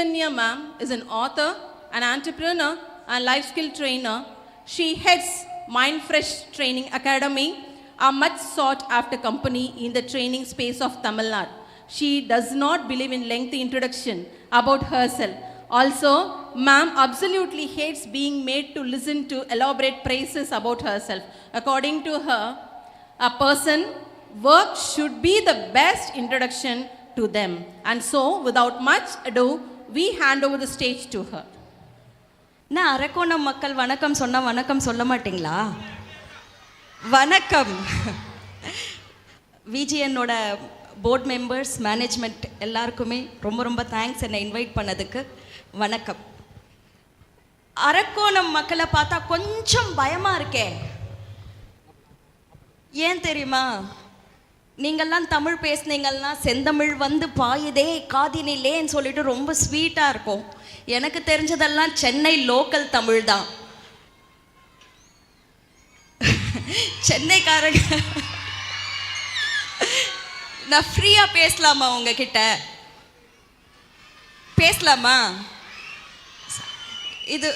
Kirtanya ma'am is an author, an entrepreneur, and life skill trainer. She heads Mindfresh Training Academy, a much sought after company in the training space of Tamil Nadu. She does not believe in lengthy introduction about herself. Also, ma'am absolutely hates being made to listen to elaborate praises about herself. According to her, a person work should be the best introduction to them. And so, without much ado, we hand over the stage to her. நான் அரக்கோணம் மக்கள் வணக்கம் சொன்னால் வணக்கம் சொல்ல மாட்டிங்களா? வணக்கம். விஜிஎன்னோட board members, management எல்லாருக்குமே ரொம்ப ரொம்ப தேங்க்ஸ் என்னை இன்வைட் பண்ணதுக்கு. வணக்கம். அரக்கோணம் மக்களை பார்த்தா கொஞ்சம் பயமாக இருக்கே. ஏன் தெரியுமா? நீங்கள்லாம் தமிழ் பேசுனீங்கன்னா செந்தமிழ் வந்து பாயுதே காதினிலேன்னு சொல்லிட்டு ரொம்ப ஸ்வீட்டாக இருக்கும். எனக்கு தெரிஞ்சதெல்லாம் சென்னை லோக்கல் தமிழ் தான். சென்னைக்காரங்க நான் ஃப்ரீயாக பேசலாமா உங்ககிட்ட? பேசலாமா? இது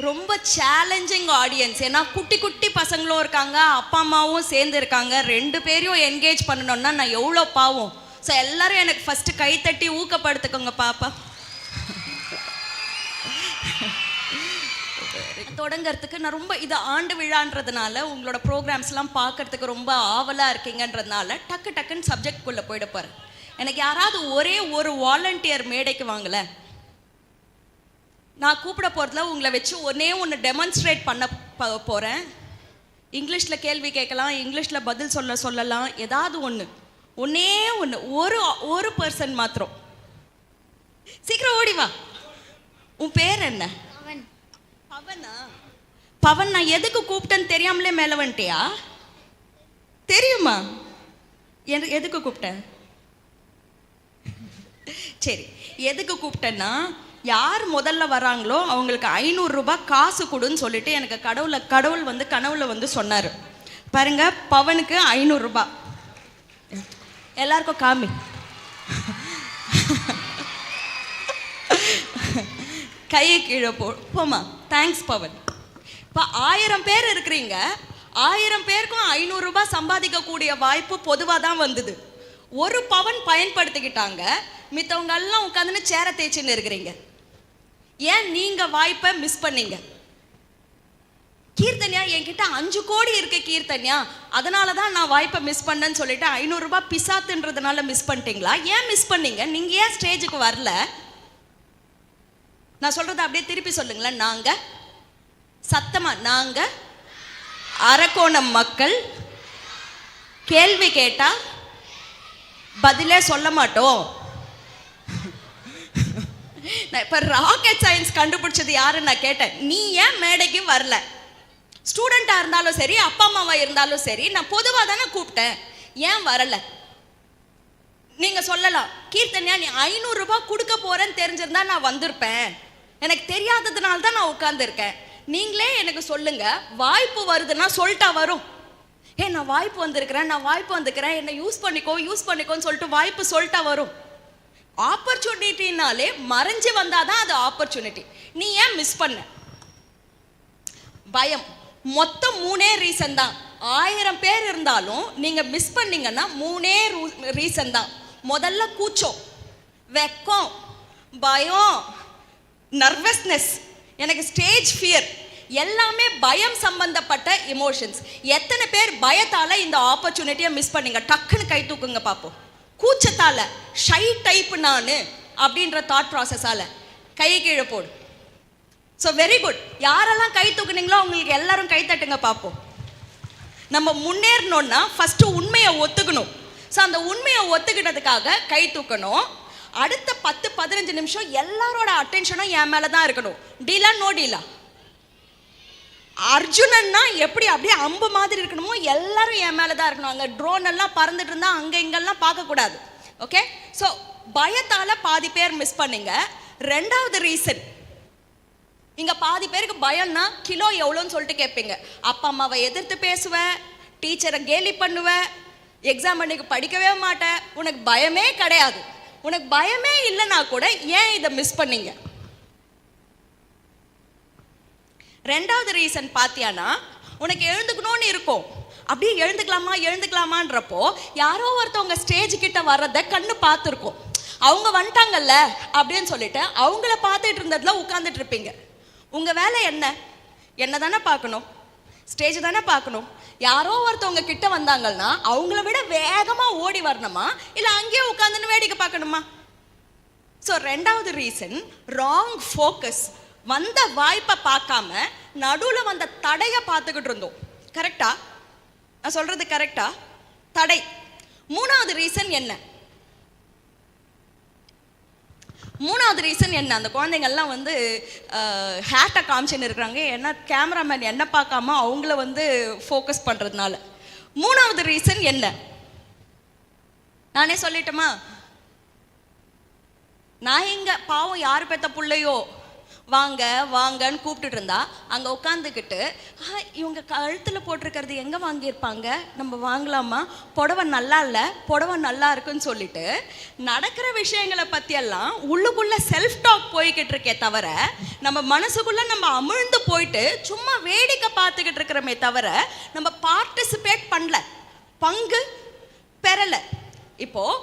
ரொம்ப சேலஞ்சிங் ஆடியன்ஸ். ஏன்னா குட்டி குட்டி பசங்களும் இருக்காங்க, அப்பா அம்மாவும் சேர்ந்து இருக்காங்க. 2 பேரையும் என்கேஜ் பண்ணணும்னா நான் எவ்வளோ பாவம். ஸோ எல்லாரும் எனக்கு ஃபஸ்ட்டு கைத்தட்டி ஊக்கப்படுத்துக்கோங்க பாப்பா. தொடங்கிறதுக்கு நான் ரொம்ப இது ஆண்டு விழான்றதுனால உங்களோட ப்ரோக்ராம்ஸ்லாம் பார்க்கறதுக்கு ரொம்ப ஆவலாக இருக்கீங்கன்றதுனால டக்குன்னு சப்ஜெக்ட்குள்ளே போயிட போகிறேன். எனக்கு யாராவது ஒரே ஒரு வாலண்டியர் மேடைக்கு வாங்கலை. நான் கூப்பிட போகிறதுல உங்களை வச்சு ஒன்று டெமான்ஸ்ட்ரேட் பண்ண போகிறேன். இங்கிலீஷில் கேள்வி கேட்கலாம், இங்கிலீஷில் பதில் சொல்லலாம். ஏதாவது ஒன்றே ஒரு பர்சன் மாத்திரம். சீக்கிரம் ஓடிவா. உன் பேர் என்ன? பவனா? பவன், நான் எதுக்கு கூப்பிட்டேன்னு தெரியாமலே மேலே வந்துட்டியா? தெரியுமா எதுக்கு கூப்பிட்டேன்? சரி, எதுக்கு கூப்பிட்டேன்னா, யார் முதல்ல வராங்களோ அவங்களுக்கு 500 ரூபாய் காசு கொடுன்னு சொல்லிட்டு எனக்கு கடவுள் வந்து கனவுல வந்து சொன்னார். பாருங்க, பவனுக்கு 500 ரூபாய். எல்லாருக்கும் காமி. கையை கீழே போமா. தேங்க்ஸ் பவன். இப்போ 1000 பேர் இருக்கிறீங்க. 1000 பேருக்கும் 500 ரூபாய் சம்பாதிக்கக்கூடிய வாய்ப்பு பொதுவாக தான் வந்தது. ஒரு பவன் பயன்படுத்திக்கிட்டாங்க, மித்தவங்க எல்லாம் உட்காந்துன்னு சேர தேய்ச்சின்னு இருக்கிறீங்க. ஏன் நீங்கள் வாய்ப்பை மிஸ் பண்ணீங்க? கீர்த்தன்யா, என்கிட்ட 5 கோடி இருக்கு கீர்த்தன்யா, அதனால தான் நான் வாய்ப்பை மிஸ் பண்ணேன்னு சொல்லிட்டு 500 ரூபாய் பிசாத்துன்றதுனால மிஸ் பண்ணிட்டீங்களா? ஏன் மிஸ் பண்ணீங்க? நீங்கள் ஏன் ஸ்டேஜுக்கு வரல? நான் சொல்றதை அப்படியே திருப்பி சொல்லுங்களேன். நாங்க அரக்கோணம் மக்கள் கேள்வி கேட்டா பதிலே சொல்ல மாட்டோம். நான் இப்ப ராக்கெட் சயின்ஸ் கண்டுபிடிச்சது யாருன்னு நான் கேட்டேன். நீ ஏன் மேடைக்கு வரல? ஸ்டூடெண்டா இருந்தாலும் சரி, அப்பா அம்மாவா இருந்தாலும் சரி, நான் பொதுவாக தானே கூப்பிட்டேன். ஏன் வரல? நீங்க சொல்லலாம், கீர்த்தன்யா நீ 500 ரூபாய் கொடுக்க போறேன்னு தெரிஞ்சிருந்தா நான் வந்திருப்பேன், எனக்கு தெரியாததுனால தான் நான் உட்கார்ந்துருக்கேன். நீங்களே எனக்கு சொல்லுங்க, வாய்ப்பு வருதுன்னா சொல்லிட்டா வரும். நான் வாய்ப்பு வந்திருக்கிறேன், என்னை யூஸ் பண்ணிக்கோன்னு சொல்லிட்டு வாய்ப்பு சொல்லிட்டா வரும். ஆப்பர்ச்சுனிட்டினாலே மறைஞ்சு வந்தாதான் அது ஆப்பர்ச்சுனிட்டி. நீ ஏன் மிஸ் பண்ண? பயம். மொத்தம் 3 ரீசன் தான். 1000 பேர் இருந்தாலும் நீங்க மிஸ் பண்ணீங்கன்னா 3 ரீசன் தான். முதல்ல கூச்சம், வெக்கம், பயம், நர்வஸ்னஸ், எனக்கு ஸ்டேஜ் ஃபியர், எல்லாமே பயம் சம்பந்தப்பட்ட எமோஷன்ஸ். எத்தனை பேர் பயத்தால இந்த ஆப்பர்ச்சுனிட்டியை மிஸ் பண்ணீங்க? டக்குன்னு கை தூக்குங்க பார்ப்போம். கூச்சத்தால, ஷை டைப் நான் அப்படின்ற தாட் ப்ராசஸால கையை கீழே போடு. So very good. யாரெல்லாம் கை தூக்குனீங்களோ உங்களுக்கு எல்லாரும் கை தட்டுங்க பார்ப்போம். நம்ம முன்னேறணும்னா ஃபர்ஸ்ட் உண்மையை ஒத்துக்கணும். ஸோ அந்த உண்மையை ஒத்துக்கிட்டதுக்காக கை தூக்கணும். அடுத்த 10-15 நிமிஷம் எல்லாரோட அட்டென்ஷனும் என் மேலே தான் இருக்கணும். டீலா நோ டீலா. அர்ஜுனன்னா எப்படி அப்படியே அம்பு மாதிரி இருக்கணுமோ எல்லாரும் என் மேலே தான் இருக்கணும். அங்கே ட்ரோன் எல்லாம் பறந்துட்டு இருந்தா அங்கே இங்கெல்லாம் பார்க்கக்கூடாது. ஓகே, ஸோ பயத்தால் பாதி பேர் மிஸ் பண்ணீங்க. 2வது ரீசன், இங்கே பாதி பேருக்கு பயம்னா கிலோ எவ்வளோன்னு சொல்லிட்டு கேட்பீங்க. அப்பா அம்மாவை எதிர்த்து பேசுவேன், டீச்சரை கேலி பண்ணுவேன், எக்ஸாம் அன்னைக்கு படிக்கவே மாட்டேன், உனக்கு பயமே கிடையாது. உனக்கு பயமே இல்லைன்னா கூட ஏன் இதை மிஸ் பண்ணீங்க? ரெண்டாவது ரீசன் பாத்தியானா, உனக்கு எழுந்துக்கணும்னு இருக்கும், அப்படியே எழுந்துக்கலாமான்றப்போ யாரோ ஒருத்தவங்க ஸ்டேஜ் கிட்ட வர்றத கண்ணு பார்த்துருக்கோம். அவங்க வந்துட்டாங்கல்ல அப்படின்னு சொல்லிட்டு அவங்கள பார்த்துட்டு இருந்ததுல உட்காந்துட்டு இருப்பீங்க. உங்க வேலை என்ன தானே பார்க்கணும், ஸ்டேஜ் தானே பார்க்கணும். யாரோ ஒருத்தவங்க கிட்ட வந்தாங்கன்னா அவங்கள விட வேகமா ஓடி வரணுமா, இல்லை அங்கேயே உட்காந்துன்னு வேடிக்கை பார்க்கணுமா? ஸோ ரெண்டாவது ரீசன் ராங் ஃபோக்கஸ். வந்த வாய்ப்பை பார்க்காம நடுவில் வந்த தடையை பார்த்துக்கிட்டு இருந்தோம். கரெக்டா? நான் சொல்றது கரெக்டா? தடை. மூணாவது ரீசன் என்ன? அந்த குழந்தைங்கள்லாம் வந்து ஹேட்டை காமிச்சுன்னு இருக்கிறாங்க, ஏன்னா கேமராமேன் என்ன பார்க்காம அவங்கள வந்து ஃபோக்கஸ் பண்ணுறதுனால. மூணாவது ரீசன் என்ன? நானே சொல்லிட்டோமா? நான் இங்க பாவம் யார் பெத்த பிள்ளையோ வாங்க வாங்கன்னு கூப்பிட்டுட்டு இருந்தா அங்கே உட்காந்துக்கிட்டு இவங்க கழுத்தில் போட்டிருக்கிறது எங்கே வாங்கியிருப்பாங்க, நம்ம வாங்கலாமா, புடவை நல்லா இல்லை, புடவை நல்லா இருக்குன்னு சொல்லிட்டு நடக்கிற விஷயங்களை பற்றியெல்லாம் உள்ளுக்குள்ளே செல்ஃப் டாக் போய்கிட்டு இருக்கே தவிர நம்ம மனசுக்குள்ளே நம்ம அமிழ்ந்து போயிட்டு சும்மா வேடிக்கை பார்த்துக்கிட்டு இருக்கிறோமே தவிர நம்ம பார்ட்டிசிபேட் பண்ணல, பங்கு பெறலை. இப்போது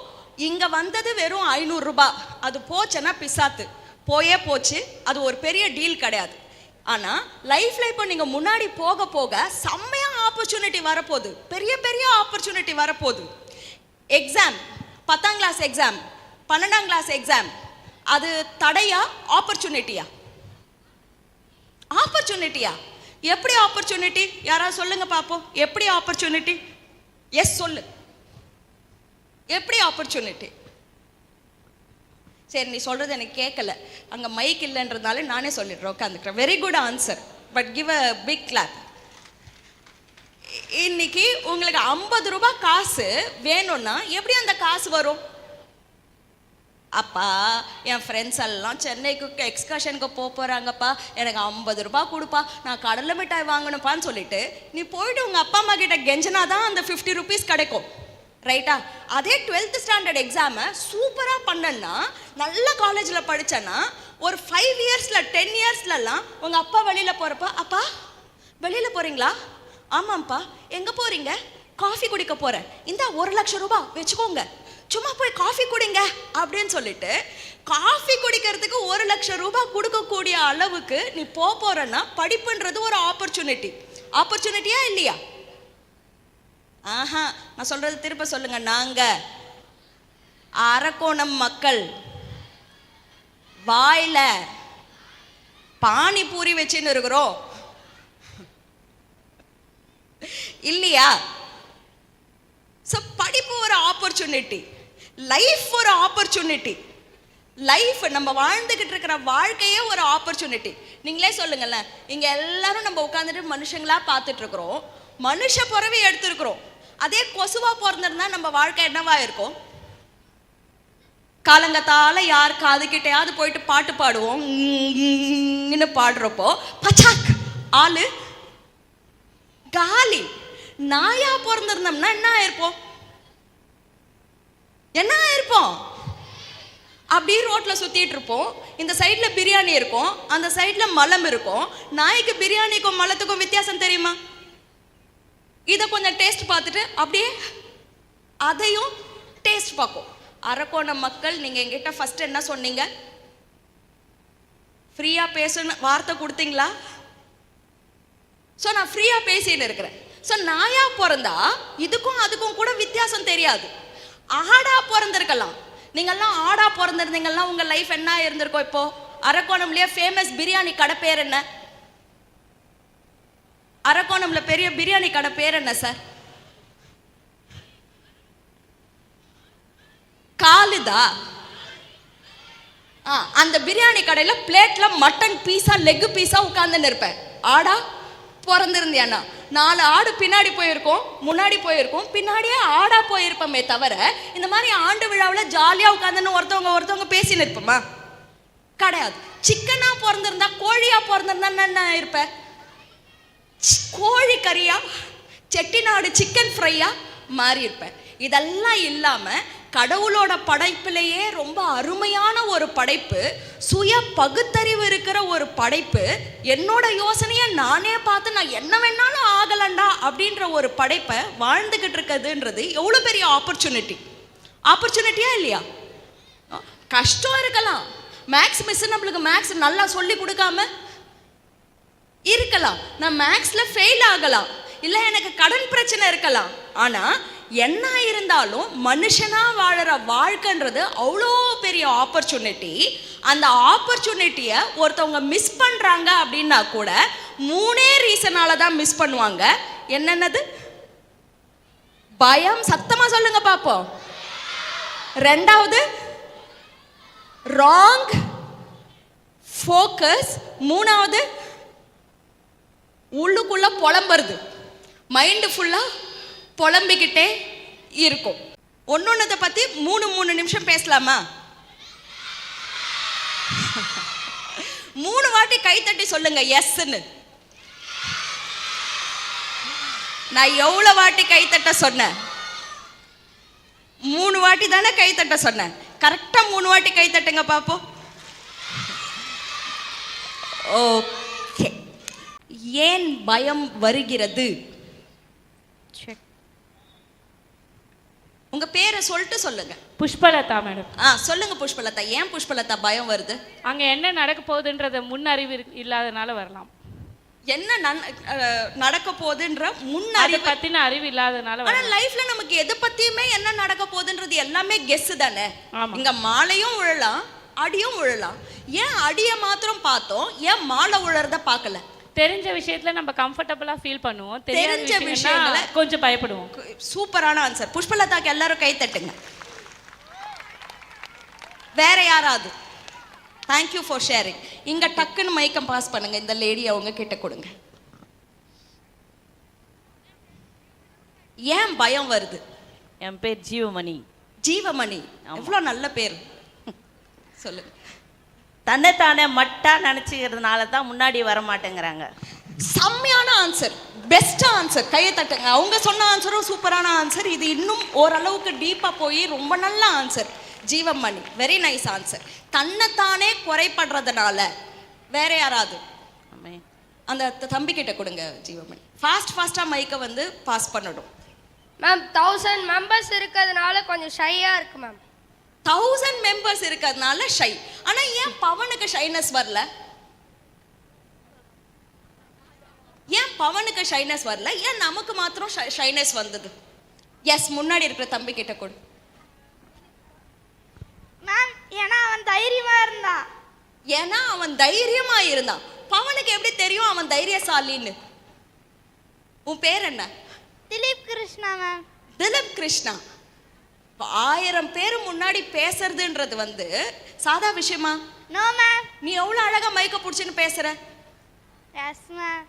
இங்கே வந்தது வெறும் 500 ரூபாய், அது போச்சுன்னா பிசாத்து போயே போச்சு, அது ஒரு பெரிய டீல் கிடையாது. ஆனால் லைஃப்பில் இப்போ நீங்கள் முன்னாடி போக போக செம்மையாக ஆப்பர்ச்சுனிட்டி வரப்போகுது, பெரிய பெரிய ஆப்பர்ச்சுனிட்டி வரப்போகுது. எக்ஸாம், 10ஆம் கிளாஸ் எக்ஸாம், 12ஆம் கிளாஸ் எக்ஸாம், அது தடையா ஆப்பர்ச்சுனிட்டியா? ஆப்பர்ச்சுனிட்டியா? எப்படி ஆப்பர்ச்சுனிட்டி? யாராவது சொல்லுங்க பார்ப்போம், எப்படி ஆப்பர்ச்சுனிட்டி? எஸ் சொல்லு, எப்படி ஆப்பர்ச்சுனிட்டி? சரி, நீ சொல்கிறது எனக்கு கேட்கல, அங்கே மைக் இல்லைன்றதுனால நானே சொல்லிடுறேன், உட்காந்துக்கிறேன். Very good answer, but give a big clap. இன்னைக்கு உங்களுக்கு 50 ரூபாய் காசு வேணும்னா எப்படி அந்த காசு வரும்? அப்பா என் ஃப்ரெண்ட்ஸ் எல்லாம் சென்னைக்கு எக்ஸ்கர்ஷனுக்கு போகிறாங்கப்பா, எனக்கு 50 ரூபாய் கொடுப்பா, நான் கடலை மிட்டாய் வாங்கணுப்பான்னு சொல்லிட்டு நீ போயிட்டு உங்கள் அப்பா அம்மா கிட்ட கெஞ்சினா தான் அந்த 50 ருபீஸ் கிடைக்கும், ரைட்டா? அதே 12th ஸ்டாண்டர்ட் எக்ஸாமை சூப்பராக பண்ணனா, நல்ல காலேஜில் படித்தேன்னா ஒரு 5 இயர்ஸில் 10 இயர்ஸ்லலாம் உங்கள் அப்பா வெளியில் போகிறப்ப, அப்பா வெளியில் போகிறீங்களா? ஆமாம்ப்பா. எங்கே போகிறீங்க? காஃபி குடிக்க போகிறேன், இந்த 1,00,000 ரூபாய் வச்சுக்கோங்க, சும்மா போய் காஃபி குடிங்க அப்படின்னு சொல்லிட்டு காஃபி குடிக்கிறதுக்கு 1,00,000 ரூபாய் கொடுக்கக்கூடிய அளவுக்கு நீ போகிறன்னா படிப்புன்றது ஒரு ஆப்பர்ச்சுனிட்டி. ஆப்பர்ச்சுனிட்டியா இல்லையா? ஆஹா, நான் சொல்றது திருப்ப சொல்லுங்க. நாங்க அரக்கோணம் மக்கள் வாயில பானிபூரி வச்சுன்னு இருக்கிறோம் இல்லையா? படிப்பு ஒரு ஆப்பர்ச்சுனிட்டி, லைஃப் ஒரு ஆப்பர்ச்சுனிட்டி. லைஃப் நம்ம வாழ்ந்துகிட்டு இருக்கிற வாழ்க்கையே ஒரு ஆப்பர்ச்சுனிட்டி. நீங்களே சொல்லுங்களேன், இங்க எல்லாரும் நம்ம உட்காந்துட்டு மனுஷங்களா பார்த்துட்டு இருக்கிறோம், மனுஷ பிறவி எடுத்திருக்கிறோம். அதே கொசுவா பிறந்திருந்தா நம்ம வாழ்க்கை என்னவா இருக்கும்? காலங்கத்தால யார் காதுகிட்டையாவது போயிட்டு பாட்டு பாடுவோம், பாடுறப்போ பச்சாக் ஆளு காலி. நாயா பிறந்திருந்தோம்னா என்ன ஆயிருப்போம்? என்ன ஆயிருப்போம்? அப்படியே ரோட்ல சுத்திட்டு இருப்போம். இந்த சைட்ல பிரியாணி இருக்கும், அந்த சைட்ல மலம் இருக்கும். நாய்க்கு பிரியாணிக்கும் மலத்துக்கும் வித்தியாசம் தெரியுமா? இதை கொஞ்சம் டேஸ்ட் பார்த்துட்டு அப்படியே அதையும் டேஸ்ட் பார்க்கும். அரக்கோணம் மக்கள், நீங்கள் எங்கிட்ட ஃபர்ஸ்ட் என்ன சொன்னீங்க? ஃப்ரீயாக பேசணும் வார்த்தை கொடுத்தீங்களா? ஸோ நான் ஃப்ரீயாக பேசின்னு இருக்கிறேன். ஸோ நாயா பிறந்தா இதுக்கும் அதுக்கும் கூட வித்தியாசம் தெரியாது. ஆடா பிறந்திருக்கலாம். நீங்கள்லாம் ஆடா பிறந்திருந்தீங்கன்னா உங்கள் லைஃப் என்ன இருந்திருக்கும்? இப்போ அரக்கோணம்லேயே ஃபேமஸ் பிரியாணி கடை பேர் என்ன? அரக்கோணம்ல பெரிய பிரியாணி கடை பேர் என்ன சார்? காலுதா? அந்த பிரியாணி கடையில பிளேட்ல மட்டன் பீஸா லெக் பீஸா உட்கார்ந்துன்னு இருப்பேன். ஆடா பிறந்திருந்தியானா 4 ஆடு பின்னாடி போயிருக்கோம், முன்னாடி போயிருக்கோம், பின்னாடியே ஆடா போயிருப்போமே தவிர இந்த மாதிரி ஆண்டு விழாவில் ஜாலியா உட்காந்துன்னு ஒருத்தவங்க பேசின்னு இருப்போமா? கிடையாது. சிக்கனா பிறந்திருந்தா, கோழியா பிறந்திருந்தா என்ன இருப்ப? கோழி கறியா, செட்டிநாடு சிக்கன் ஃப்ரையா மாறி இருப்பேன். இதெல்லாம் இல்லாம கடவுளோட படைப்பிலேயே ரொம்ப அருமையான ஒரு படைப்பு, சுய பகுத்தறிவு இருக்கிற ஒரு படைப்பு, என்னோட யோசனையை நானே பார்த்து நான் என்ன வேணாலும் ஆகலண்டா அப்படின்ற ஒரு படைப்பை வாழ்ந்துக்கிட்டு இருக்கிறதுன்றது எவ்வளோ பெரிய ஆப்பர்ச்சுனிட்டியா இல்லையா? கஷ்டம் இருக்கலாம், மேக்ஸ் மிஸ் நம்மளுக்கு மேக்ஸ் நல்லா சொல்லி கொடுக்காம இருக்கலாம், நான் மேக்ஸ்ல ஃபெயில் ஆகலாம், இல்லை எனக்கு கடன் பிரச்சனை இருக்கலாம். ஆனால் என்ன இருந்தாலும் மனுஷனா வாழற வாழ்க்கைன்றது அவ்வளோ பெரிய ஆப்பர்ச்சுனிட்டி. அந்த ஆப்பர்ச்சுனிட்டியை ஒருத்தவங்க மிஸ் பண்ணுறாங்க அப்படின்னா கூட 3 ரீசனால தான் மிஸ் பண்ணுவாங்க. என்னென்னது? பயம், சத்தமாக சொல்லுங்க பார்ப்போம். 2வது ராங் ஃபோக்கஸ். 3வது உள்ளுக்குள்ள புலம்புறது, மைண்டு ஃபுல்லாக புலம்பிக்கிட்டே இருக்கும். ஒன்னொன்னதை பற்றி 3 நிமிஷம் பேசலாமா? 3 வாட்டி கைத்தட்டி சொல்லுங்க எஸ்ன்னு. நான் எவ்வளோ வாட்டி கைத்தட்ட சொன்னேன்? 3 வாட்டி தானே கைத்தட்ட சொன்னேன். கரெக்டாக 3 வாட்டி கைத்தட்டுங்க பார்ப்போம். ஓகே. ஏன் பயம் வருகிறது? உங்க பேரை சொல்லிட்டு சொல்லுங்க. புஷ்பலதா மேடம். சொல்லுங்க புஷ்பலதா, ஏன் புஷ்பலதா பயம் வருது? அங்க என்ன நடக்க போகுதுன்றத முன்னறிவு இல்லாதனால வரலாம். என்ன நடக்க போகுதுன்ற முன்னறிவு பத்தின அறிவு இல்லாதனால. ஆனா லைஃப்ல நமக்கு எதை பத்தியுமே என்ன நடக்க போகுதுன்றது எல்லாமே கெஸ் தானே. இங்க மாலையும் உழலாம், அடியும் உழலாம். ஏன் அடிய மாத்திரம் பார்த்தோம், ஏன் மாலை உழறத பார்க்கல? தெரிஞ்ச விஷயத்துல நம்ம கம்ஃபர்டபுளா ஃபீல் பண்ணுவோம், தெரிஞ்ச விஷயங்கள கொஞ்சம் பயப்படுவோம். சூப்பரான ஆன்சர். புஷ்பலதாக்கு எல்லாரும் கை தட்டுங்க. வேற யாராவது? Thank you for sharing. இங்க டக்குன்னு மைக்கம் பாஸ் பண்ணுங்க, இந்த லேடி அவங்க கிட்ட கொடுங்க. ஏன் பயம் வருது? என் பேர் ஜீவமணி. ஜீவமணி, எவ்வளோ நல்ல பேர். சொல்லுங்க. தன்னைத்தானே மட்டா நினச்சிக்கிறதுனால தான் முன்னாடி வர மாட்டேங்கிறாங்க. செம்மையான ஆன்சர், பெஸ்ட் ஆன்சர். கையை தட்டுங்க. அவங்க சொன்ன ஆன்சரும் சூப்பரான ஆன்சர். இது இன்னும் ஓரளவுக்கு டீப்பாக போய் ரொம்ப நல்ல answer. Jeevamani, very nice answer. தன்னைத்தானே குறைப்படுறதுனால. வேற யாராவது? அந்த தம்பி கிட்ட கொடுங்க ஜீவமணி. ஃபாஸ்ட்டாக மைக்கை வந்து பாஸ் பண்ணணும். மேம் 1000 மெம்பர்ஸ் இருக்கிறதுனால கொஞ்சம் ஷையாக இருக்கு மேம். 1000 மெம்பர்ஸ் இருக்கிறதுனால ஷை. ஆனா ஏன் பவனுக்கு ஷைனஸ் வரல? ஏன் பவனுக்கு ஷைனஸ் வரல? ஏன் நமக்கு மாத்திரம் ஷைனஸ் வந்தது? எஸ், முன்னாடி இருக்கிற தம்பி கிட்ட கொடு. மேம் ஏன்னா அவன் தைரியமா இருந்தான். பவனுக்கு எப்படி தெரியும் அவன் தைரியசாலின்னு? உன் பேர் என்ன? திலீப் கிருஷ்ணா மேம். திலீப் கிருஷ்ணா. 1000 பேர் முன்னாடி பேசுறதுன்றது வந்து சாதா விஷயமா? No ma'am. நீ எவ்வளவு அழகா மைக்க புடிச்சுன்னு பேசுற. Yes ma'am.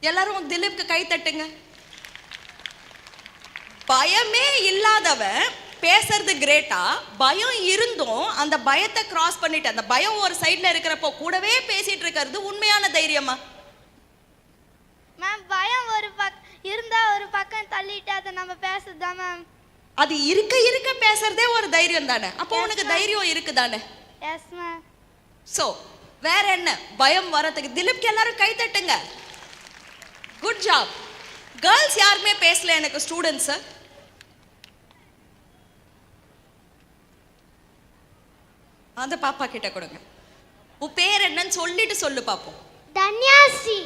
எல்லாரும் திலீப்க்கு கை தட்டுங்க. பயமே இல்லாதவன் பேசுறது கிரேட்டா? பயம் இருந்தும் அந்த பயத்தை கிராஸ் பண்ணிட்டு, அந்த பயம் ஒரு சைட்ல இருக்கிறப்போ கூடவே பேசிட்டு இருக்கிறது உண்மையான தைரியமா? மேம் பயம் இருந்தா ஒரு பக்கம் தள்ளிட்டு அதை நம்ம பேசுறதுதான் மேம். அது இருக்க பேசுறதே ஒரு தைரியம் தானே. அப்போ உனக்கு தைரியம் இருக்கு தானே? Yes ma'am. சோ வேற என்ன பயம் வரதுக்கு? திலீப்க்கு எல்லாரும் கை தட்டுங்க. Good job. கேர்ள்ஸ் யாருமே பேசல எனக்கு, ஸ்டூடெண்ட்ஸ். அந்த பாப்பா கிட்ட கொடுங்க. உன் பேர் என்னன்னு சொல்லிட்டு சொல்லு பாப்போம். தன்யாஸ்ரீ.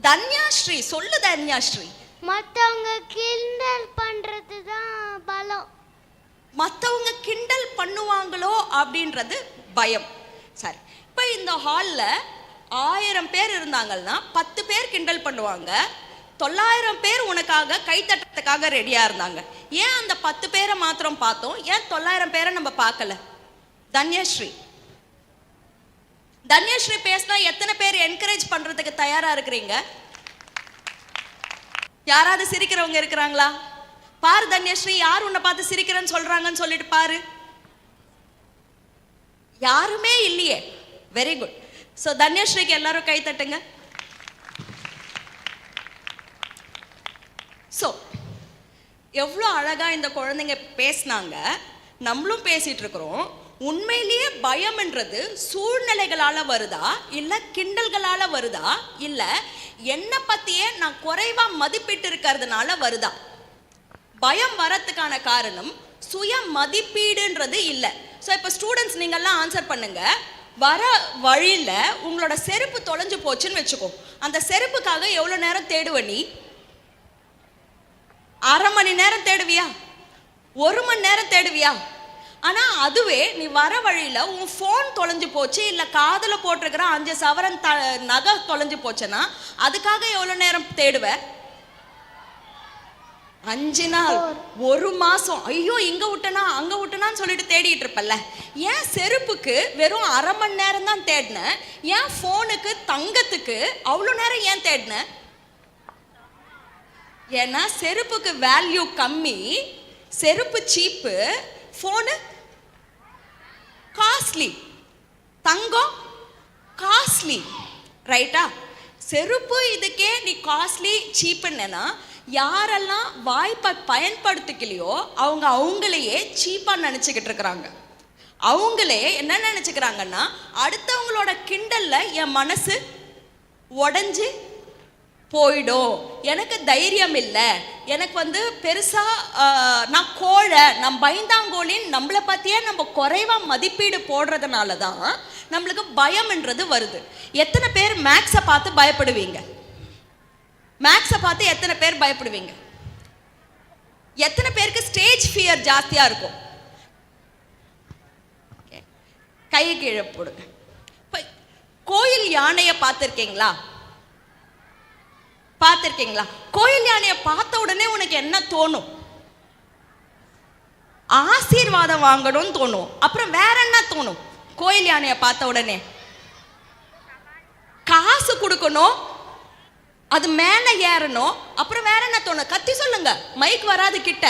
தன்யாஸ்ரீ, சொல்லு தன்யாஸ்ரீ. மத்தவங்க கிண்டல் பண்றது தான் பலம். மற்றவங்க கிண்டல் பண்ணுவாங்களோ அப்படின்றது பயம். சரி, இப்போ இந்த ஹாலில் 1000 பேர் இருந்தாங்கன்னா 10 பேர் கிண்டல் பண்ணுவாங்க, 900 பேர் உனக்காக கைத்தட்டத்துக்காக ரெடியாக இருந்தாங்க. ஏன் அந்த 10 பேரை மாத்திரம் பார்த்தோம், ஏன் 900 பேரை நம்ம பார்க்கல? தன்யஸ்ரீ, தன்யஸ்ரீ பேசினா எத்தனை பேர் என்கரேஜ் பண்ணுறதுக்கு தயாராக இருக்கிறீங்க? யாராவது சிரிக்கிறவங்க இருக்கிறாங்களா? பாரு தன்யஸ்ரீ, யார் உன்னை பார்த்து சிரிக்கிறேன்னு சொல்றாங்கன்னு சொல்லிட்டு பாரு. யாருமே இல்லையே. Very good. ஸோ தன்யஸ்ரீக்கு எல்லாரும் கை தட்டுங்க. ஸோ எவ்வளோ அழகா இந்த குழந்தைங்க பேசினாங்க. நம்மளும் பேசிட்டு இருக்கிறோம். உண்மையிலேயே பயம்ன்றது சூழ்நிலைகளால வருதா, இல்ல கிண்டல்களால வருதா, இல்ல என்னை பத்தியே நான் குறைவா மதிப்பிட்டு இருக்கிறதுனால வருதா? பயம் வரத்துக்கான காரணம் சுய மதிப்பீடுன்றது இல்லை. ஸோ இப்போ ஸ்டூடெண்ட்ஸ் நீங்கள்லாம் ஆன்சர் பண்ணுங்க. வர வழியில் உங்களோட செருப்பு தொலைஞ்சு போச்சுன்னு வச்சுக்கோ. அந்த செருப்புக்காக எவ்வளோ நேரம் தேடுவ நீ? அரை மணி நேரம் தேடுவியா? 1 மணி நேரம் தேடுவியா? ஆனால் அதுவே நீ வர வழியில் உன் ஃபோன் தொலைஞ்சு போச்சு, இல்லை காதில் போட்டிருக்கிற 5 சவரன் நகை தொலைஞ்சு போச்சுன்னா அதுக்காக எவ்வளோ நேரம் தேடுவ? 5 நாள், 1 மாசம், ஐயோ இங்க விட்டனா அங்க விட்டனான்னு சொல்லிட்டு தேடிட்டு இருப்பல்ல. ஏன் செருப்புக்கு வெறும் அரை மணி நேரம் தான் தேடின? ஏன் ஃபோனுக்கு தங்கத்துக்கு அவ்வளோ நேரம் ஏன் தேடின? ஏன்னா செருப்புக்கு வேல்யூ கம்மி, செருப்பு சீப்பு, ஃபோனு காஸ்ட்லி, தங்கம் காஸ்ட்லி, ரைட்டா? செருப்பு இதுக்கே நீ காஸ்ட்லி சீப்புன்னா யாரெல்லாம் வாய்ப்பை பயன்படுத்திக்கலையோ அவங்க அவங்களையே சீப்பாக நினச்சிக்கிட்டு இருக்கிறாங்க. அவங்களே என்ன நினச்சிக்கிறாங்கன்னா, அடுத்தவங்களோட கிண்டலில் என் மனசு உடஞ்சி போயிடும், எனக்கு தைரியம் இல்லை, எனக்கு பெருசாக நான் கோழை, நான் பயந்தாங்கோலின்னு நம்மளை பற்றியே நம்ம குறைவாக மதிப்பீடு போடுறதுனால தான் நம்மளுக்கு பயம்ன்றது வருது. எத்தனை பேர் மேக்ஸை பார்த்து பயப்படுவீங்க? மேக்ஸை பார்த்து எத்தனை பேர் பயப்படுவீங்க? எத்தனை பேருக்கு ஸ்டேஜ் ஃபியர் ஜாஸ்தியா இருக்கும்? கை கீழே போடுங்க. கோயில் யானையை பார்த்துருக்கீங்களா? பார்த்துருக்கீங்களா? கோயில் யானையை பார்த்த உடனே உனக்கு என்ன தோணும்? ஆசீர்வாதம் வாங்கணும்னு தோணும். அப்புறம் வேற என்ன தோணும்? கோயில் யானையை பார்த்த உடனே காசு கொடுக்கணும், அது மேல ஏறணும். அப்புறம் வேற என்ன தோணும்? கத்தி சொல்லுங்க, மைக் வராது கிட்ட.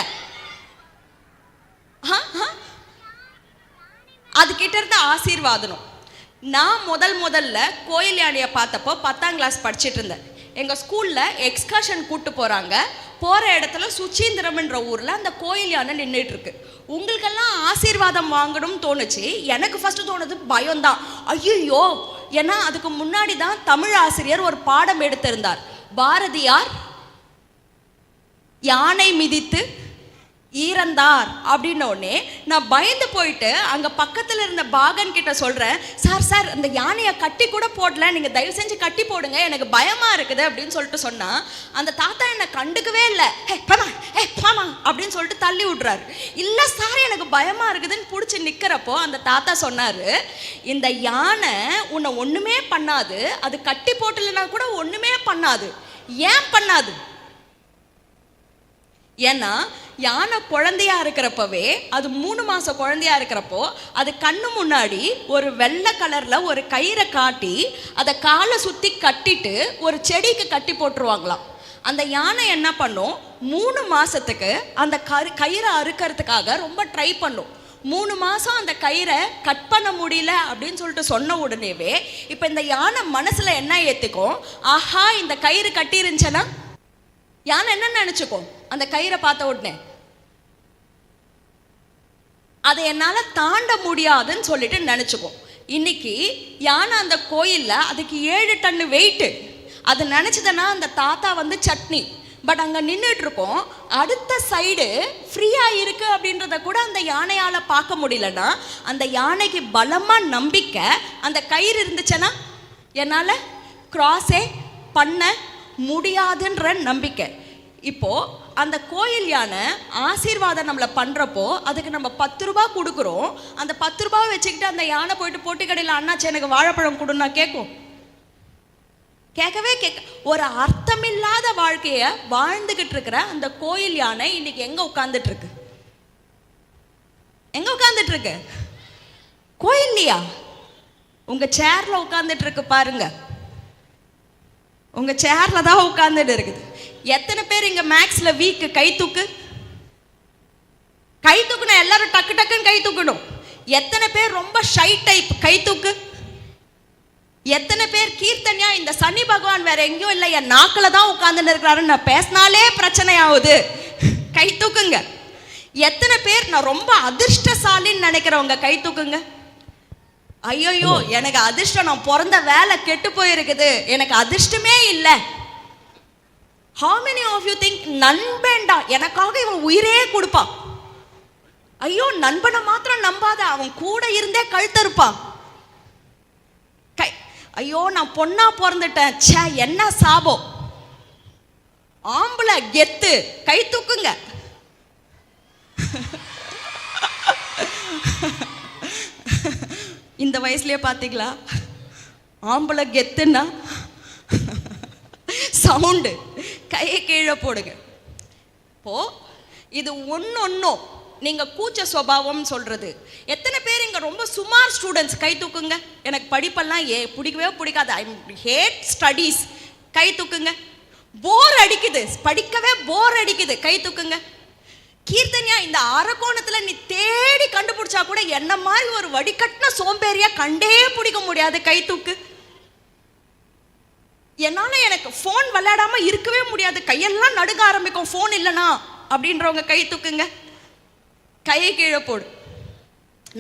அது கிட்ட இருந்து ஆசீர்வாதம். நான் முதல்ல கோயில் யானையை பார்த்தப்போ 10ஆம் கிளாஸ் படிச்சுட்டு இருந்தேன். எங்க ஸ்கூல்ல எக்ஸ்கர்ஷன் கூட்டு போறாங்க. போற இடத்துல சுச்சீந்திரம்ன்ற ஊர்ல அந்த கோயில் யானை நின்றுட்டு இருக்கு. உங்களுக்கெல்லாம் ஆசீர்வாதம் வாங்கணும்னு தோணுச்சு. எனக்கு ஃபர்ஸ்ட் தோணுது பயம்தான். ஐயோ, ஏன்னா அதுக்கு முன்னாடி தான் தமிழ் ஆசிரியர் ஒரு பாடம் எடுத்திருந்தார். பாரதியார் யானை மிதித்து ஈரந்தார் அப்படின்னோடனே நான் பயந்து போயிட்டு அங்கே பக்கத்தில் இருந்த பாகன் கிட்ட சொல்கிறேன், சார் அந்த யானையை கட்டி கூட போடல, நீங்கள் தயவு செஞ்சு கட்டி போடுங்க, எனக்கு பயமாக இருக்குது அப்படின்னு சொல்லிட்டு சொன்னால் அந்த தாத்தா என்னை கண்டுக்கவே இல்லை. பாமா அப்படின்னு சொல்லிட்டு தள்ளி விட்றாரு. இல்லை சார் எனக்கு பயமாக இருக்குதுன்னு பிடிச்சி நிற்கிறப்போ அந்த தாத்தா சொன்னார், இந்த யானை உன்னை ஒன்றுமே பண்ணாது, அது கட்டி போட்டலைன்னா கூட ஒன்றுமே பண்ணாது. ஏன் பண்ணாது? ஏன்னா யானை குழந்தையா இருக்கிறப்பவே, அது 3 மாசம் குழந்தையா இருக்கிறப்போ அது கண்ணு முன்னாடி ஒரு வெள்ளை கலர்ல ஒரு கயிறை காட்டி அதை காலை சுத்தி கட்டிட்டு ஒரு செடிக்கு கட்டி போட்டுருவாங்களாம். அந்த யானை என்ன பண்ணும்? 3 மாசத்துக்கு அந்த கயிறை அறுக்கிறதுக்காக ரொம்ப ட்ரை பண்ணும். 3 மாசம் அந்த கயிறை கட் பண்ண முடியல அப்படின்னு சொல்லிட்டு சொன்ன உடனேவே இப்போ இந்த யானை மனசுல என்ன ஏத்துக்கும்? ஆஹா, இந்த கயிறு கட்டி இருந்துச்சுன்னா யானை என்ன நினைச்சுக்கும்? அந்த கயிறை பார்த்த உடனே அதை என்னால தாண்ட முடியாதுன்னு சொல்லிட்டு நினைச்சுக்கும். இன்னைக்கு யானை அந்த கோயில்ல அதுக்கு 7 டன் வெயிட்டு. அது நினைச்சதுன்னா அந்த தாத்தா சட்னி. பட் அங்க நின்றுட்டு இருக்கோம், அடுத்த சைடு ஃப்ரீயா இருக்கு அப்படின்றத கூட அந்த யானையால பார்க்க முடியலன்னா அந்த யானைக்கு பலமா நம்பிக்கை அந்த கயிறு இருந்துச்சுன்னா என்னால கிராஸே பண்ண முடியாதுன்ற நம்பிக்கை. இப்போ அந்த கோயில் யானை ஆசீர்வாதம் நம்மளை பண்றப்போ அதுக்கு நம்ம 10 ரூபாய் கொடுக்குறோம். அந்த 10 ரூபாய் வச்சுக்கிட்டு அந்த யானை போயிட்டு போட்டி கடையில் அண்ணாச்சி எனக்கு வாழைப்பழம் கொடுன்னா கேட்கும்? கேட்கவே ஒரு அர்த்தமில்லாத வாழ்க்கைய வாழ்ந்துகிட்டு இருக்கிற அந்த கோயில் யானை இன்னைக்கு எங்க உட்கார்ந்துட்டு இருக்கு? எங்க உட்கார்ந்துட்டு இருக்கு? கோயில்லையா? உங்க சேர்ல உட்கார்ந்துட்டு இருக்கு பாருங்க. உங்க சேர்ல தான் உட்கார்ந்துட்டு இருக்குது. எத்தனை பேர் இங்க மேக்ஸ்ல வீக்? கை தூக்கு. கை தூக்கணும், எல்லாரும் டக்கு டக்குன்னு கை தூக்கணும். எத்தனை பேர் ரொம்ப ஷை டைப்? கை தூக்கு. எத்தனை பேர் கீர்த்தனியா இந்த சனி பகவான் வேற எங்கேயும் இல்லை, என் நாக்கில் தான் உட்கார்ந்துன்னு இருக்கிறாரு, நான் பேசினாலே பிரச்சனை ஆகுது? கை தூக்குங்க. எத்தனை பேர் நான் ரொம்ப அதிர்ஷ்டசாலின்னு நினைக்கிறவங்க கை தூக்குங்க. ஐயோ எனக்கு அதிர்ஷ்டம், நான் பிறந்த வேலை கெட்டு போயிருக்குது, எனக்கு அதிர்ஷ்டமே இல்லை. How many of you think நண்பன்டா எனக்காக இவன் உயிரே கொடுப்பான்? ஐயோ நண்பனை மாத்திரம் நம்பாத, அவன் கூட இருந்தே கழுத்தறுப்பான். ஐயோ நான் பொண்ணா பிறந்துட்டேன், ச்சே என்ன சாபம். ஆம்பளை கெத்து, கை தூக்குங்க. இந்த வயசுலயே பாத்தீங்களா ஆம்பளை கெத்துன்னா? சவுண்டு, கையை கீழே போடுங்க. இப்போ இது ஒன்னொன்னும் நீங்க கூச்ச சுபாவம் சொல்றது. எத்தனை பேர் இங்க ரொம்ப சுமார் ஸ்டூடெண்ட்ஸ் கை தூக்குங்க. எனக்கு படிப்பெல்லாம் பிடிக்கவே பிடிக்காது, ஐ ஹேட் ஸ்டடீஸ், கை தூக்குங்க. போர் அடிக்குது, படிக்கவே போர் அடிக்குது, கை தூக்குங்க. கீர்த்தனியா, இந்த அரக்கோணத்துல நீ தேடி கண்டுபிடிச்சா கூட என்ன மாதிரி ஒரு வடிகட்டின சோம்பேறியா கண்டே பிடிக்க முடியாது, கை தூக்கு. என்னால எனக்கு ஃபோன் விளையாடாம இருக்கவே முடியாது, கையெல்லாம் நடுங்க ஆரம்பிக்கும் ஃபோன் இல்லைனா அப்படின்றவங்க கை தூக்குங்க. கையை கீழே போடு.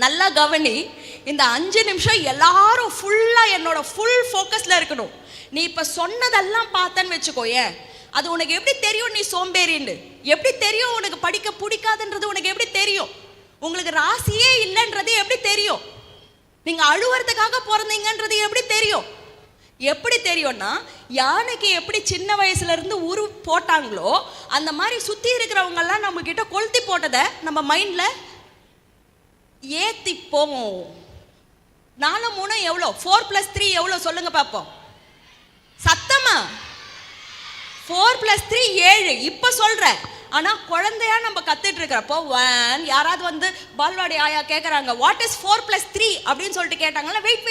நல்லா கவனி, இந்த 5 நிமிஷம் எல்லாரும் ஃபுல்லா என்னோட ஃபுல் ஃபோக்கஸ்ல இருக்கணும். நீ இப்ப சொன்னதெல்லாம் பார்த்தன்னு வச்சுக்கோயே, அது உனக்கு எப்படி தெரியும் நீ சோம்பேறின்னு? எப்படி தெரியும் உனக்கு படிக்க பிடிக்காதுன்றது? உனக்கு எப்படி தெரியும்? உங்களுக்கு ராசியே இல்லைன்றது எப்படி தெரியும்? நீங்க அழுவறதுக்காக பிறந்தீங்கன்றது எப்படி தெரியும்? எப்படி தெரியும்னா, யானைக்கு எப்படி சின்ன வயசுல இருந்து உரு போட்டாங்களோ அந்த மாதிரி சுத்தி இருக்கிறவங்க எல்லாம் நம்ம கிட்ட கொளுத்தி போட்டதை நம்ம மைண்ட்ல ஏத்திப்போம். 4 3 எவ்வளோ? 4 + 3 எவ்வளோ சொல்லுங்க பாப்போம். சத்தமா 4 + 3 7. இப்ப சொல்றேன். ஆனா குழந்தையா நம்ம கத்துட்டு இருக்கிறப்போ யாராவது வந்து பால்வாடி ஆயா கேட்கறாங்க, வாட் இஸ் 4 + 3 அப்படின்னு சொல்லிட்டு கேட்டாங்களா, வெயிட்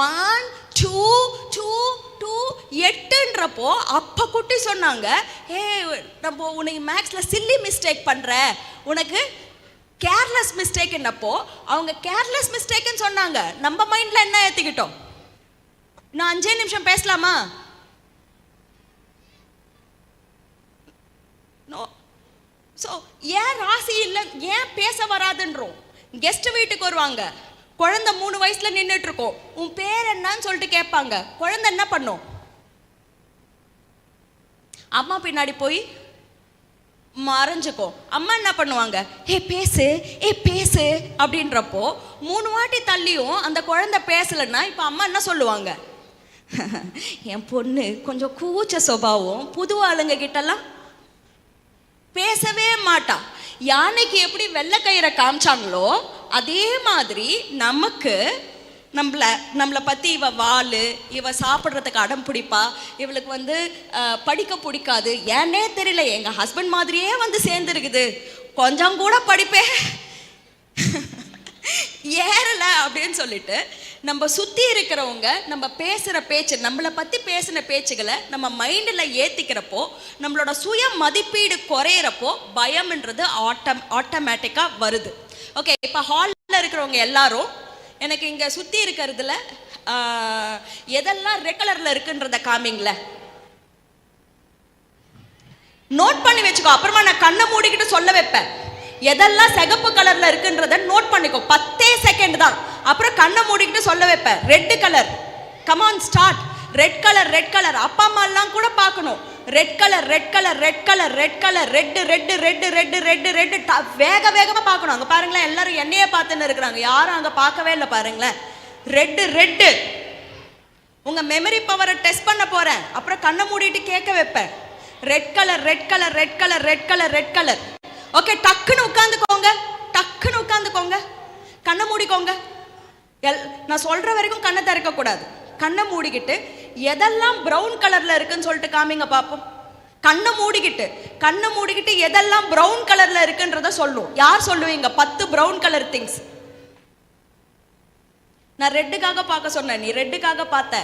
1 2 2 2 8ன்றப்போ அப்ப குட்டி சொன்னாங்க, ஏ நம்ம உனக்கு மேக்ஸ்ல சில்லி மிஸ்டேக் பண்ற, உனக்கு கேர்லெஸ் மிஸ்டேக். என்னப்போ அவங்க கேர்லெஸ் மிஸ்டேக்னு சொன்னாங்க, நம்ம மைண்ட்ல என்ன ஏத்திக்கிட்டோம்? நான் 5 நிமிஷம் பேசலாமா? நோ. ஸோ ஏன் ராசி இல்லை, ஏன் பேச வராதுன்றோம். கெஸ்ட் வீட்டுக்கு வருவாங்க, குழந்தை 3 வயசுல நின்றுட்டு இருக்கோம், உன் பேர் என்னன்னு சொல்லிட்டு கேட்பாங்க. குழந்தை என்ன பண்ணும்? அம்மா பின்னாடி போய் மறைஞ்சுக்கோ. அம்மா என்ன பண்ணுவாங்க, ஏ பேசு ஏ பேசு அப்படின்றப்போ 3 வாட்டி தள்ளியும் அந்த குழந்தை பேசலைன்னா இப்போ அம்மா என்ன சொல்லுவாங்க, என் பொண்ணு கொஞ்சம் கூச்ச சுபாவம், புது ஆளுங்க கிட்டலாம் பேசவே மாட்டா. யானைக்கு எப்படி வெள்ளைக்கயிறை காமிச்சாங்களோ அதே மாதிரி நமக்கு நம்மளை பற்றி இவ வாள், இவ சாப்பிட்றதுக்கு அடம் பிடிப்பா, இவளுக்கு வந்து படிக்க பிடிக்காது, ஏன்னே தெரியல, எங்கள் ஹஸ்பண்ட் மாதிரியே வந்து சேர்ந்துருக்குது, கொஞ்சம் கூட படிப்பே ஏறலை அப்படின்னு சொல்லிட்டு நம்ம சுற்றி இருக்கிறவங்க நம்ம பேசுகிற பேச்சு, நம்மளை பற்றி பேசின பேச்சுகளை நம்ம மைண்டில் ஏற்றிக்கிறப்போ நம்மளோட சுய மதிப்பீடு குறையிறப்போ பயம்ன்றது ஆட்டோமேட்டிக்காக வருது. ஓகே, இப்போ ஹாலில் இருக்கிறவங்க எல்லாரும் எனக்கு இங்கே சுற்றி இருக்கிறதுல எதெல்லாம் ரெட் கலரில் இருக்குன்றத காமிங்கள நோட் பண்ணி வச்சுக்கோ. அப்புறமா நான் கண்ணை மூடிக்கிட்டு சொல்ல வைப்பேன். எதெல்லாம் சிகப்பு கலர்ல இருக்குன்றத நோட் பண்ணிக்கோ, 10 செகண்ட் தான். அப்புறம் கண்ணை மூடிக்கிட்டு சொல்ல வைப்பேன். Red colour, come on start. Red colour, red colour. அப்பா அம்மா எல்லாம் கூட பார்க்கணும். Red colour, red colour, red colour, red colour, red red red red red red. வேகமா பார்க்கணும். அங்க பாருங்களேன், எல்லாரும் என்னையே பார்த்துன்னு இருக்கிறாங்க, யாரும் அங்க பார்க்கவே இல்லை பாருங்களேன். Red red. உங்க மெமரி பவரை டெஸ்ட் பண்ண போறேன். அப்புறம் கண்ணை மூடிட்டு கேட்க வைப்பேன். Red colour, red colour, red colour, red colour, red colour. Okay, டக்குன்னு உட்காந்துக்கோங்க, டக்குன்னு உட்காந்துக்கோங்க, கண்ணை மூடிக்கோங்க. நான் சொல்ற வரைக்கும் கண்ணை திறக்க கூடாது. கண்ணை மூடிக்கிட்டு எதெல்லாம் பிரவுன் கலர்ல இருக்குன்னு சொல்லிட்டு காமிங்க பாப்போம். கண்ணை மூடிக்கிட்டு எதெல்லாம் பிரவுன் கலர்ல இருக்குன்றத சொல்லும். யார் சொல்லுவீங்க? 10 பிரவுன் கலர் திங்ஸ். நான் ரெட்டுக்காக பார்க்க சொன்னேன், நீ ரெட்டுக்காக பார்த்த,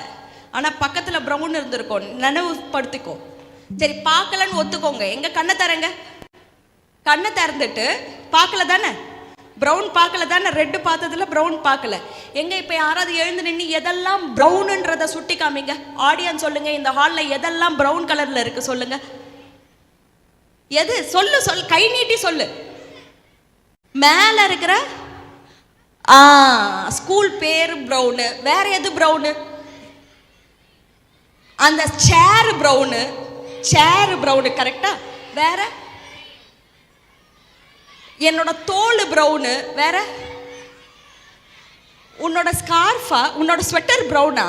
ஆனா பக்கத்துல பிரவுன் இருந்திருக்கும், நினைவுபடுத்திக்கோ. சரி, பார்க்கலன்னு ஒத்துக்கோங்க. எங்க கண்ணை தரங்க, கண்ணை திறந்துட்டு பார்க்கல தானே, ப்ரௌன் பார்க்கல தானே, ரெட்டு பார்த்ததுல ப்ரௌன் பார்க்கல. எங்க இப்போ யாராவது எழுந்து நின்று எதெல்லாம் ப்ரௌனுன்றதை சுட்டி காமிங்க. ஆடியன்ஸ் சொல்லுங்க, இந்த ஹாலில் எதெல்லாம் ப்ரௌன் கலர்ல இருக்கு சொல்லுங்க. எது? சொல்லு, கை நீட்டி சொல்லு. மேல இருக்கிற ஸ்கூல் பேர் ப்ரௌனு. வேற எது ப்ரௌனு? அந்த சேர் ப்ரௌனு. சேர் ப்ரௌனு கரெக்டா? வேற என்னோட தோல் ப்ரௌனு. வேற உன்னோட ஸ்கார்ஃபா, உன்னோட ஸ்வெட்டர் ப்ரௌனா?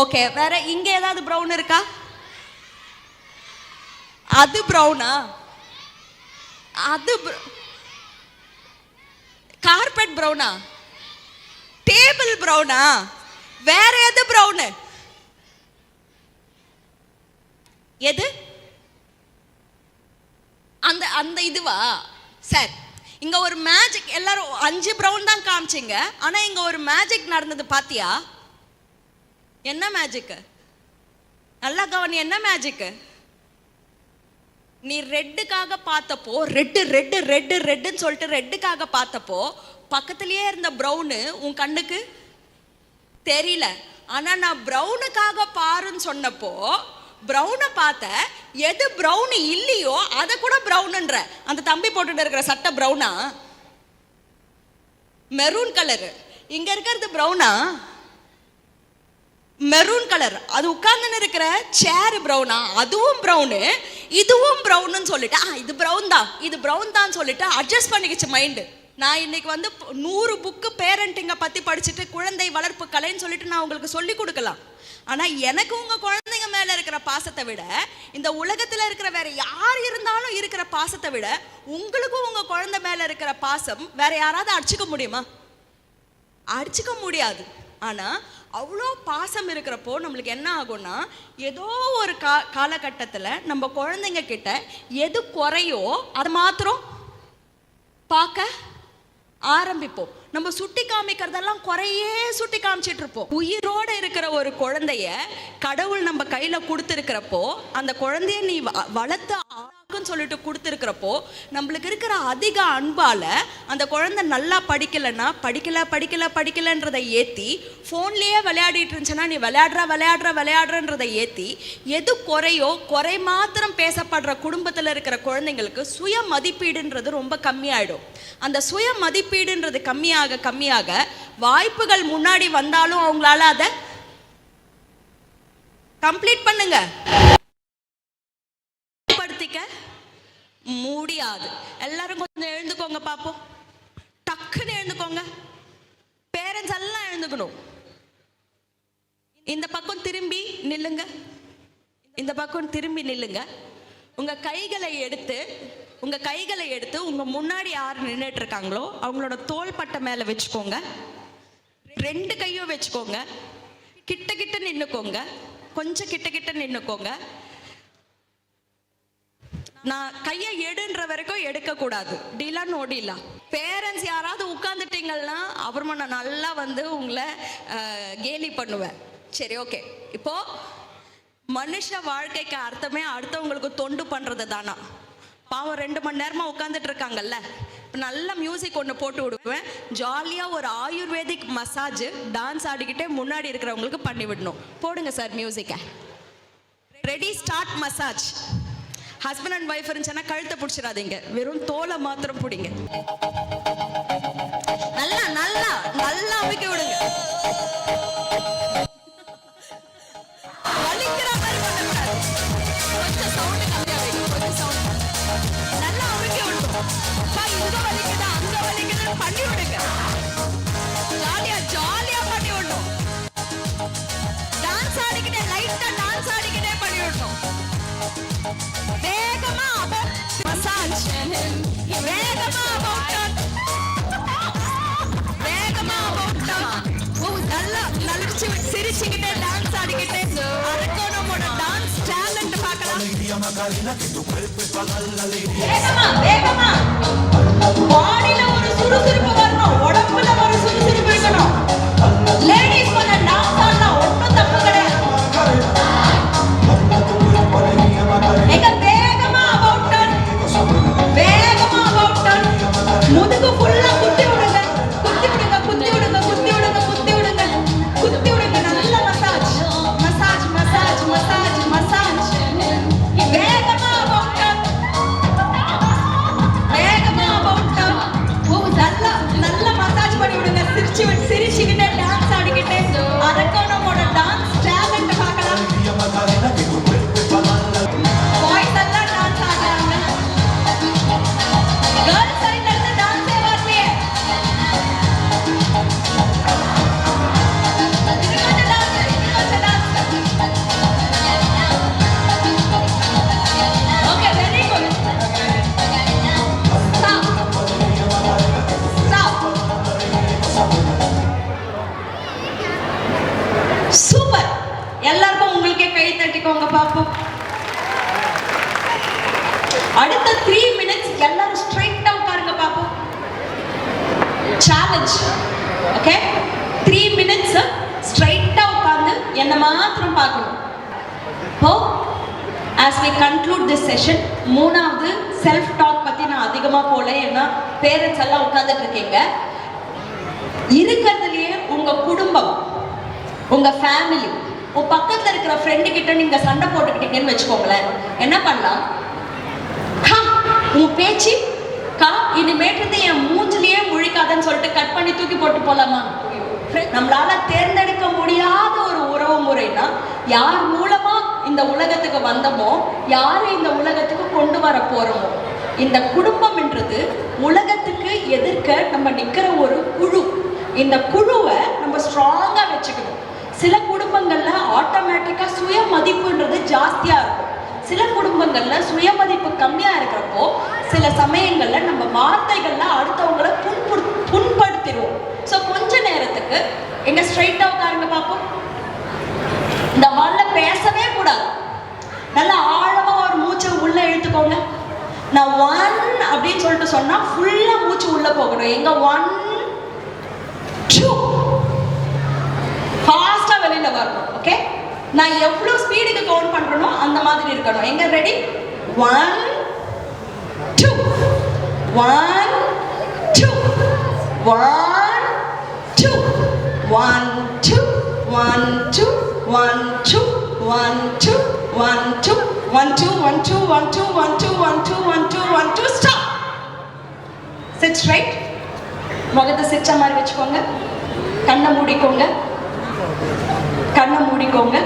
ஓகே. வேற இங்க ஏதாவது ப்ரௌன் இருக்கா? அது ப்ரௌனா? அது கார்பெட் ப்ரௌனா? டேபிள் ப்ரௌனா? வேற எது ப்ரௌனு? எது? அந்த அந்த இதுவா? சார் இங்க ஒரு மேஜிக். எல்லாரும் 5 ப்ரௌன் தான் காமிச்சிங்க, ஆனா இங்க ஒரு மேஜிக் நடந்தது பாத்தியா? என்ன மேஜிக்? நல்லா கவனி. என்ன மேஜிக்? நீ ரெட்டுக்காக பார்த்தப்போ, ரெட்டு ரெட்டு ரெட்டு ரெட்டுன்னு சொல்லிட்டு ரெட்டுக்காக பார்த்தப்போ பக்கத்திலேயே இருந்த ப்ரௌனு உன் கண்ணுக்கு தெரியல. ஆனா நான் ப்ரௌனுக்காக பாருன்னு சொன்னப்போ ப்ரௌனை பார்த்த. எது ப்ரௌன் இல்லையோ அதை கூட ப்ரௌனுன்ற. அந்த தம்பி போட்டுட்டு இருக்கிற சட்டை ப்ரௌனா? Maroon colour. இங்க இருக்கிறது ப்ரௌனா? Maroon colour. அது உட்கார்ந்து இருக்கிற சேர் ப்ரௌனா? அதுவும் ப்ரௌனு. இதுவும் ப்ரௌன்னு சொல்லிட்டு இது ப்ரௌன் தான், இது ப்ரௌன் தான் சொல்லிட்டு அட்ஜஸ்ட் பண்ணிக்கிச்சு மைண்டு. நான் இன்னைக்கு வந்து 100 புக்கு பேரண்டிங்கை பற்றி படிச்சுட்டு குழந்தை வளர்ப்பு கலைன்னு சொல்லிட்டு நான் உங்களுக்கு சொல்லி கொடுக்கலாம். ஆனால் எனக்கு உங்கள் குழந்தைங்க மேலே இருக்கிற பாசத்தை விட, இந்த உலகத்தில் இருக்கிற வேற யார் இருந்தாலும் இருக்கிற பாசத்தை விட, உங்களுக்கும் உங்கள் குழந்தை மேலே இருக்கிற பாசம் வேற யாராவது அடிச்சுக்க முடியுமா? அடிச்சுக்க முடியாது. ஆனால் அவ்வளோ பாசம் இருக்கிறப்போ நம்மளுக்கு என்ன ஆகும்னா, ஏதோ ஒரு காலகட்டத்தில் நம்ம குழந்தைங்க கிட்ட எது குறையோ அது மாத்திரம் பார்க்க ஆரம்பிப்போம். நம்ம சுட்டி காமிக்கிறதெல்லாம் குறையே சுட்டி காமிச்சிட்டு இருப்போம். உயிரோட இருக்கிற ஒரு குழந்தைய கடவுள் நம்ம கையில கொடுத்துருக்கிறப்போ, அந்த குழந்தைய நீ வளர்த்து சொல்லிட்டு கொடுத்துருக்கிறப்போ, நம்மளுக்கு இருக்கிற அதிக அன்பால அந்த குழந்தை நல்லா படிக்கலைன்னா படிக்கலன்றதை ஏற்றி, ஃபோன்லேயே விளையாடிட்டு இருந்துச்சுன்னா நீ விளையாடுறன்றதை ஏற்றி, எது குறையோ குறை மாத்திரம் பேசப்படுற குடும்பத்தில் இருக்கிற குழந்தைங்களுக்கு சுய மதிப்பீடுன்றது ரொம்ப கம்மியாயிடும். அந்த சுய மதிப்பீடுன்றது கம்மியாக வாய்ப்புகள் முன்னாடி வந்தாலும் அவங்களால அதை கம்ப்ளீட் பண்ணுங்க முடியாது. எல்லாரும் கொஞ்சம் எழுந்துக்கோங்க பாப்போம். டக்குன்னு எழுந்துக்கோங்க. பேரண்ட்ஸ் எல்லாம் எழுந்துக்கணும். இந்த பக்கம் திரும்பி நில்லுங்க. இந்த பக்கம் திரும்பி நில்லுங்க. உங்க கைகளை எடுத்து உங்க முன்னாடி யார் நின்றுட்டு இருக்காங்களோ அவங்களோட தோள் பட்டை மேல வச்சுக்கோங்க. 2 கையும் வச்சுக்கோங்க. கிட்ட நின்னுக்கோங்க. கொஞ்சம் கிட்ட நின்னுக்கோங்க. நான் கையை எடுன்ற வரைக்கும் எடுக்க கூடாது. டீலா நோ டீலா. பேரண்ட்ஸ் யாராவது உட்காந்துட்டீங்கன்னா அப்புறமா நான் நல்லா வந்து உங்களை கேலி பண்ணுவேன். சரி, ஓகே. இப்போ மனுஷ வாழ்க்கைக்கு அர்த்தமே அடுத்தவங்களுக்கு தொண்டு பண்றது தானா? பாவம் 2 மணி நேரமா உட்காந்துட்டு இருக்காங்கல்ல. இப்போ நல்ல மியூசிக் ஒன்று போட்டு விடுவேன். ஜாலியாக ஒரு ஆயுர்வேதிக் மசாஜ் டான்ஸ் ஆடிக்கிட்டே முன்னாடி இருக்கிறவங்களுக்கு பண்ணி விடணும். போடுங்க சார் மியூசிக்கை. Ready, start massage. Husband and wife இருந்துச்சுன்னா கழுத்தை பிடிச்சிடாதீங்க, வெறும் தோலை மாத்திரம் பிடிங்க. நல்லா நல்லா நல்லா அமைக்க விடுங்க. வலிக்கிற மாதிரி பண்ணக்கூடாது. கொஞ்சம் சவுண்ட் கம்மியா வைங்க. கொஞ்சம் சவுண்ட் நல்லா அமைக்க விடணும். இங்க வலிக்குதா அங்க வலிக்குதுன்னு பண்ணி விடுங்க. ஜாலியா பண்ணி விடணும். டான்ஸ் ஆடிக்கிட்டே, லைட்டா டான்ஸ் ஆடிக்கிட்டே பண்ணி விடணும். வேகமா மசாஜ். வேகமா நல்லா நடிச்சு சிரிச்சுக்கிட்டே டான்ஸ் ஆடிக்கிட்டே அரக்கோணமோட டான்ஸ் டேலண்ட் பார்க்கலாம். வேகமா பாடியில ஒரு சுறுசுறுப்பு வரணும், உடம்புல ஒரு சுறுசுறுப்பு இருக்கணும். லேடிஸ் கொஞ்சம் டான்ஸ் ஆடலாம், ஒன்றும் தப்பு கிடையாது. முதுகு ஃபுல்லா குத்தி விடுங்க. நல்ல மசாஜ். வேகமா முன்னாடிக்கோங்க பாப்போம். அடுத்த 3 minutes எல்லாரும் ஸ்ட்ரைட்டா உட்காருங்க பாப்போம். சேலஞ்ச். ஓகே, 3 minutes ஸ்ட்ரைட்டா உட்கார்ந்து என்ன மாத்திரம் பார்க்கணும். இப்போ as we conclude this session, மூணாவது செல்ஃப் டாக் பத்தி நான் அதிகமா போல, ஏன்னா பேரண்ட்ஸ் எல்லாம் உட்கார்ந்துட்டு இருக்கீங்க. இருக்கிறதுலயே உங்க குடும்பம், உங்க ஃபேமிலி, உங்க பக்கத்துல இருக்கிற ஃப்ரெண்டு கிட்ட நீங்க சண்டை போட்டுக்கிட்டீங்கன்னு வச்சுக்கோங்களேன், என்ன பண்ணலாம்? உன் பேச்சு கா இனிமேட்டு என் மூஞ்சிலேயே முழிக்காதன்னு சொல்லிட்டு கட் பண்ணி தூக்கி போட்டு போலாமா? நம்மளால தேர்ந்தெடுக்க முடியாத ஒரு உறவு முறைனா, யார் மூலமா இந்த உலகத்துக்கு வந்தோமோ, யாரை இந்த உலகத்துக்கு கொண்டு வர போறோமோ, இந்த குடும்பம் என்றது உலகத்துக்கு எதிர்க்க நம்ம நிக்கிற ஒரு குழு. இந்த குழுவை நம்ம ஸ்ட்ராங்கா வச்சுக்கணும். சில குடும்பங்கள்ல ஆட்டோமேட்டிக்கா சுய மதிப்புன்றது ஜாஸ்தியா இருக்கும். சில குடும்பங்கள்ல சுயமதிப்பு கம்மியா இருக்கிறப்போ சில சமயங்கள்ல நம்ம வார்த்தைகள்ல அடுத்தவங்களை புண்படுத்திடுவோம். ஸோ கொஞ்ச நேரத்துக்கு எங்க ஸ்ட்ரைட்டா உட்காருங்க பார்ப்போம். இந்த ஹால்ல பேசவே கூடாது. நல்லா ஆழமா ஒரு மூச்சை உள்ள இழுத்துக்கோங்க. நான் 1 அப்படின்னு சொல்லிட்டு சொன்னா ஃபுல்லா மூச்சு உள்ள போகணும். எங்க 1 2 ஃபாஸ்டா வெளியில வரணும். ஓகே, நான் எவ்வளவு ஸ்பீடுக்கு கவுண்ட் பண்றேனோ அந்த மாதிரி இருக்கணும். எங்க ரெடி? 1 2 1 2 1 2 1 2 1 2 1 2 1 2 1 2 1 2 1 2 1 2 1 2 1 2 1 2 1 2 ஸ்டாப். Chit straight. முகத்தை சிரிச்ச மாதிரி வச்சுக்கோங்க. கண்ணை மூடிக்கோங்க. கண்ணை மூடிக்கோங்க.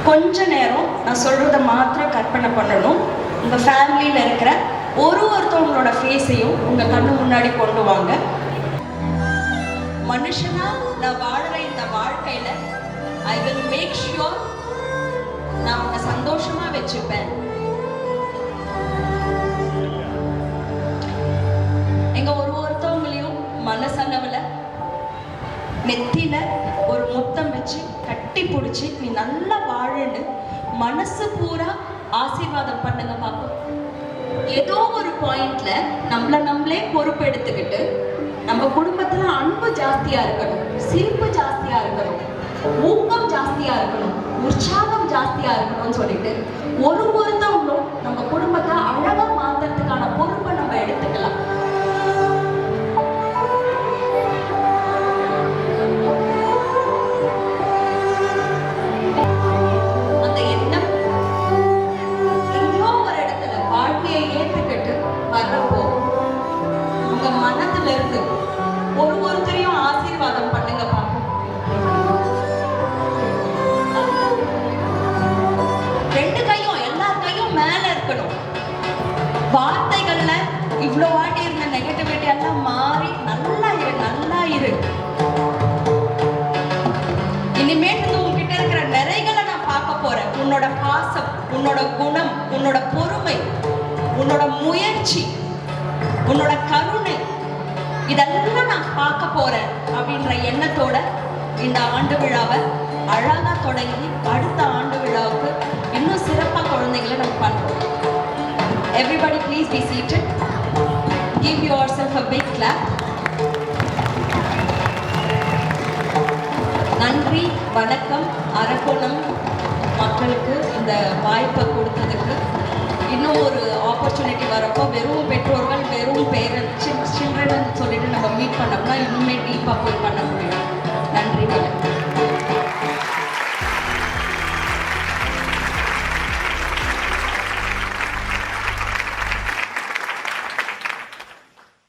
கொஞ்ச நேரம் நான் சொல்றத மாத்திரம் கற்பனை பண்ணணும். உங்க ஃபேமிலியில இருக்கிற ஒருத்தவங்களோட ஃபேஸையும் உங்க கண்ணு முன்னாடி கொண்டு வாங்க. மனுஷனா நான் வாழற இந்த வாழ்க்கையில ஐ வில் மேக் ஷூர் நான் உன்னை சந்தோஷமா வச்சுப்பேன். எங்க ஒருத்தவங்களையும் மனசளவுல நெத்தியில ஒரு முத்தம் வச்சு கட்டி பிடிச்சி நீ நல்லா வாழன்னு மனசு பூரா ஆசீர்வாதம் பண்ணுங்க பாப்போம். ஏதோ ஒரு பாயிண்ட்ல நம்மளே பொறுப்பு எடுத்துக்கிட்டு நம்ம குடும்பத்துல அன்பு ஜாஸ்தியா இருக்கணும், சிரிப்பு ஜாஸ்தியா இருக்கணும், ஊக்கம் ஜாஸ்தியா இருக்கணும், உற்சாகம் ஜாஸ்தியா இருக்கணும்னு சொல்லிட்டு ஒருத்தவங்களும் நம்ம குடும்பத்தை அழகா மாத்துறதுக்கான பொறுப்பை நம்ம எடுத்துக்கலாம். ஒருத்தரையும் ஆசீர்வாதம் பண்ணுங்க பாப்போம். 2 கையும் எல்லார் கையும் மேல இருக்கணும். வார்த்தைகள்ல இவ்வளோ வாட்டி இருந்த நெகட்டிவிட்டி எல்லாம் மாறி நல்லா இரு. இனிமேட்டு உன்கிட்ட இருக்கிற நிறைகளை நான் பார்க்க போறேன். உன்னோட பாசம், உன்னோட குணம், உன்னோட பொறுமை, உன்னோட முயற்சி, உன்னோட கருணை, இதெல்லாம் நான் பார்க்க போறேன் அப்படின்ற எண்ணத்தோட இந்த ஆண்டு விழாவை அழகா தொடங்கி அடுத்த ஆண்டு விழாவுக்கு இன்னும் சிறப்பா குழந்தைகளை நம்ம பண்றோம். Everybody please be seated. Give yourself a big clap. நன்றி, வணக்கம். அரக்கோணம் மக்களுக்கு இந்த வாய்ப்பை கொடுத்ததுக்கு. இன்னும் ஒரு ஆப்பர்ச்சுனிட்டி வரப்போ வெறும் பெற்றோர்கள், வெறும் பேரண்ட்ஸ், சில்ட்ரன் சொல்லிட்டு நம்ம மீட் பண்ணோம்னா இன்னுமே டீப்பாக போய் பண்ண